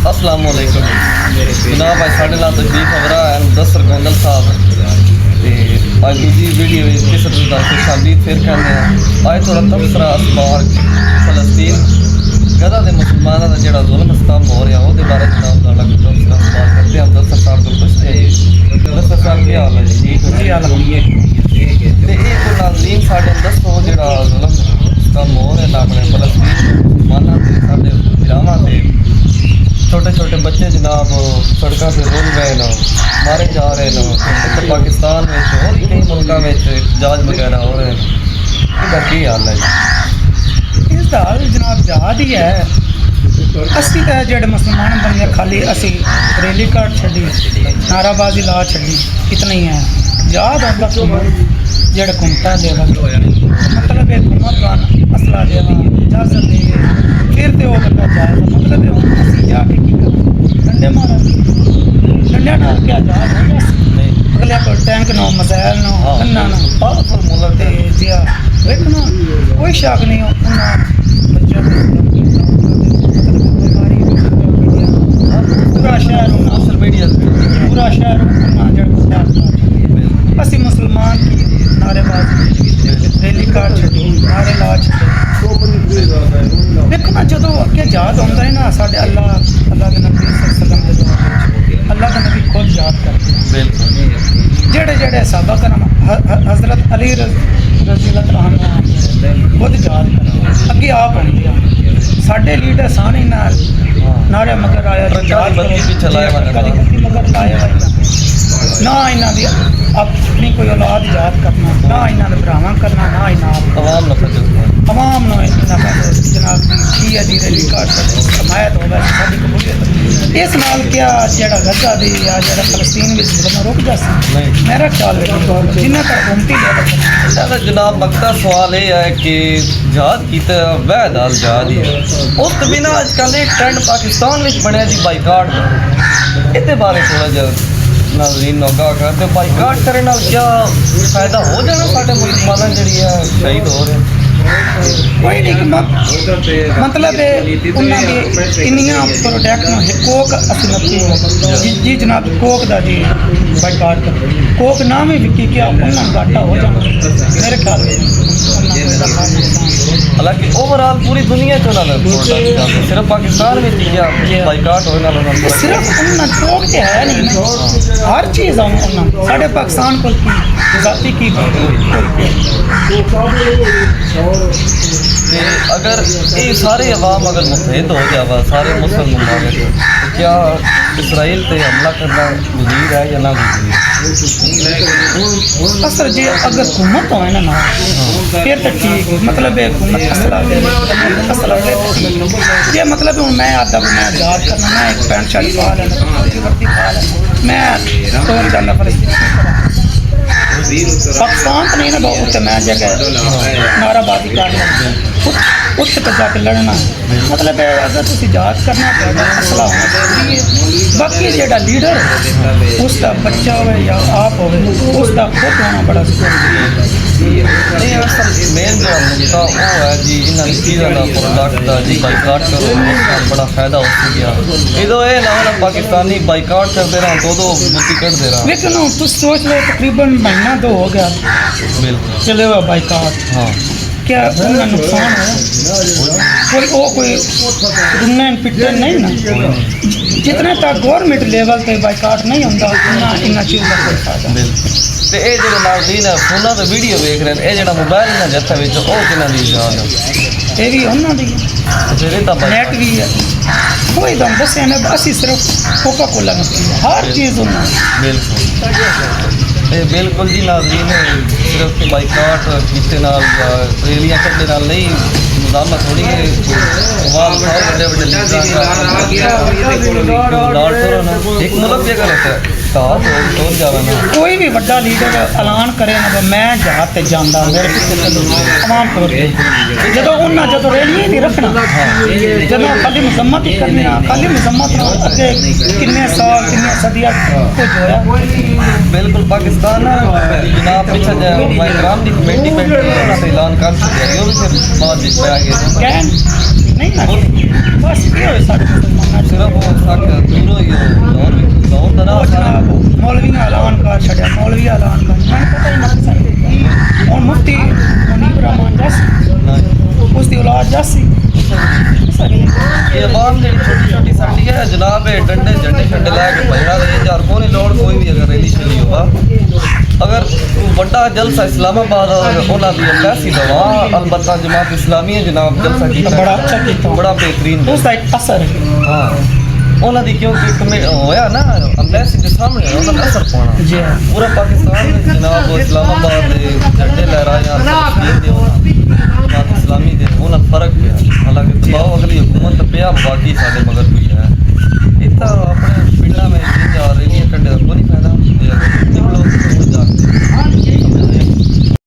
अस्सलाम वालेकुम जनाब। अज साढ़े नाल तशरीफ आवरा है मुदस्सर गोंदल साहब ते अज दूजी वीडियो किस दा खुशहाली फिर करने अज थोड़ा तबसरा अखबार फलस्तीन गजा के मुसलमानों का जोड़ा जुल्म सितम हो रहा वो बारे जनाब तबसरा अखबार करते हैं। मुदस्सर साहब को पूछते हैं मुदस्सर साहब क्या हाल है जी? जी हाल है। तो नाज़रीन साढ़े दसो जो जुल्म सितम हो रहे हैं अपने फलस्तीन मुसलमानों के साढ़े भरावां से छोटे छोटे बच्चे जनाब सड़कों से रुल रहे हैं, मारे जा रहे हैं। तो पाकिस्तान में और कई मुल्कों में जहाज वगैरह हो रहे हैं, इसका की हाल है जी? इसका हाल जनाब जहाज ही है। असी तो जेडे मुसलमान बने खाली असी रैली कार्ड छड़ी नाराबाजी ला छड़ी इतना ही है। जहाज आता जेडे घूमता देवा मतलब एक घूमत असला देवा इजाजत दे फिर तो वो बंदा जाए मतलब असी जाके की कर डंडे मारा डंडे ना क्या जहाज हो गया अगले को टैंक नो मसाइल नो अन्ना नो पावरफुल मुल्क ते जिया देखना कोई शक नहीं उन्ना बच्चों पूरा शहर सोशल मीडिया पूरा शहर उन्ना जड़ असी मुसलमान की नारेबाजी रैली कार्ड छड़ी नारे ला छड़े देखो ना जो अगे याद आता है ना साढ़े अल्लाह के नबी सल्लल्लाहु अलैहि वसल्लम अल्लाह के नबी खुद याद करते हैं। जेड़े जेड़े साहबा करम हजरत अली रज़ी अल्लाह अन्हु खुद याद करते अगे आप आते साढ़े लीडर साने नारे मगर आया मगर लाया ना इन्हों की अपनी कोई औलाद याद करना ना इन्होंने भरावां करना ना इन्होंने आवाम जनाब की है जी रैली कार्ड हमायत होगा साड़ी कबूलियत इस नाल क्या जेड़ा गजा दी या जेड़ा फलस्तीन में जुल्म रुक जाए मेरा ख्याल जिन्हें तक घूमती ले जनाब मकता सवाल ये है कि जहाज की तो वैद हाल जहाज ही है उस बिना अजकल एक ट्रेंड पाकिस्तान में बनया जी बाईकाट ये बारे थोड़ा जा नाज़रीन नौका करते बाईकाट करने नाल क्या फायदा हो जाना साढ़े मुसलमान जी शहीद हो रहे कोई नहीं मतलब इन्नियां प्रोडक्ट कोक असी नपी जी जनाब कोक का जी बाईकाट कर कोक ना भी विकी क्या उन्होंने घाटा हो जाना मेरे ख्याल हालांकि ओवरऑल पूरी दुनिया सिर्फ पाकिस्तान में क्या बाईकाट होने सिर्फ उन्होंने कोक तो है नहीं हर चीज़ साढ़े पाकिस्तान को जाती की अगर ये सारे अवाम अगर मुतहद हो जावा सारे मुस्लिम ममालिक तो क्या इसराइल पे हमला करना गुज़ीर है या ना गुज़ीर? असर जी अगर हुकूमत हो ना फिर तो ठीक मतलब हुकूमत असला ये मतलब हूँ मैं आता मैं याद करना मैं एक पैंट शर्ट पा लेना वर्दी पा लेना मैं तोड़ जाना फलस्तीन पाकिस्तान तो नहीं ना बहुत मैं जगह नाराबाजी करना उत्थे तो जाके लड़ना मतलब अगर तुम याद करना असला होना चाहिए। बाकी जो लीडर उसका बच्चा हो या आप हो उसका खुद होना बड़ा नहीं असल मेन जो मुद्दा वो है जी इन चीज़ों का प्रोडक्ट का जी बाईकाट करो बड़ा फायदा हो गया इधो ये ना होना पाकिस्तानी बाईकाट करते रहा तो बुद्धि कट दे रहा लेकिन तुम सोच लो तकरीबन महीना तो हो गया बिल्कुल चले हुआ बाईकाट हाँ क्या उनका नुकसान है कोई रुनन पिटन नहीं ना जितने तक गवर्नमेंट लेवल पे बाईकाट नहीं होता इन्ना चीज़ का कोई फायदा तो ये जो नाज़रीन है फोना तो वीडियो देख रहे हैं ये जो मोबाइल ना जत्था विच ओ किना दी जान ये भी उन्होंने दी फिर तो नेट भी है कोई दम दस ने असी सिर्फ कोका कोला हर चीज़ उन्होंने बिल्कुल जी नाज़रीन सिर्फ बाईकाट किते नाल रैलियां कड्डे नाल नहीं मुदामा थोड़ी है आवाम खाओ बड़े बड़े एक मुल्क ये गलत है कोई भी बड़ा लीडर ऐलान करे ना मैं जहाज से जाना मेरे आवाम खबर जो उन्हें जो रैलियां नहीं रखना जो खाली मजम्मत ही करनी खाली मजम्मत अगे किन्ने साल किन्ने सदियां कुछ होया बिल्कुल पाकिस्तान पाकिस्तान जनाब पिछले ग्राम की कमेटी बैठी उन्होंने ऐलान कर दिया वो भी फिर बाद में आ गए ਕਹਿਣ ਨਹੀਂ ਨਾ ਬਸ ਇਹ ਹੋਏ ਸਾਡੇ ਮੁਸਲਮਾਨਾਂ ਚ सिर्फ वो साक दूर ही लाहौर का ਉਹ ਜਨਾਬ ਮੌਲਵੀ ਨੇ ਐਲਾਨ ਕਰ ਛੱਡਿਆ ਮੌਲਵੀ ਐਲਾਨ ਕਰ ਮੈਨੂੰ ਪਤਾ ਹੀ ਨਹੀਂ ਸਾਡੇ ਹੁਣ ਮੁਫਤੀ ਮੁਨੀਬ ਰਹਿਮਾਨ ਜੱਸ ਉਸ ਦੀ ਔਲਾਦ ਜੱਸੀ ये आवाम जी छोटी छोटी साडी है जनाब डंडे झंडे शंडे लैके भजड़ा दे यार कोई नहीं लोड़ कोई भी अगर रैली शैली होगा अगर बड़ा जलसा इस्लामाबाद उन्होंने दी पैसी दवा अलबत्ता जमात इस्लामी है जनाब जलसा किया बड़ा अच्छा किया बड़ा बेहतरीन ਉਸ ਦਾ ਇੱਕ ਅਸਰ ਹੈ हाँ उन्होंने दी क्योंकि होया ना अंबैसी के सामने उन्होंने असर पाना जी हाँ। पूरा पाकिस्तान जनाब इस्लामाबाद दे झंडे लहराए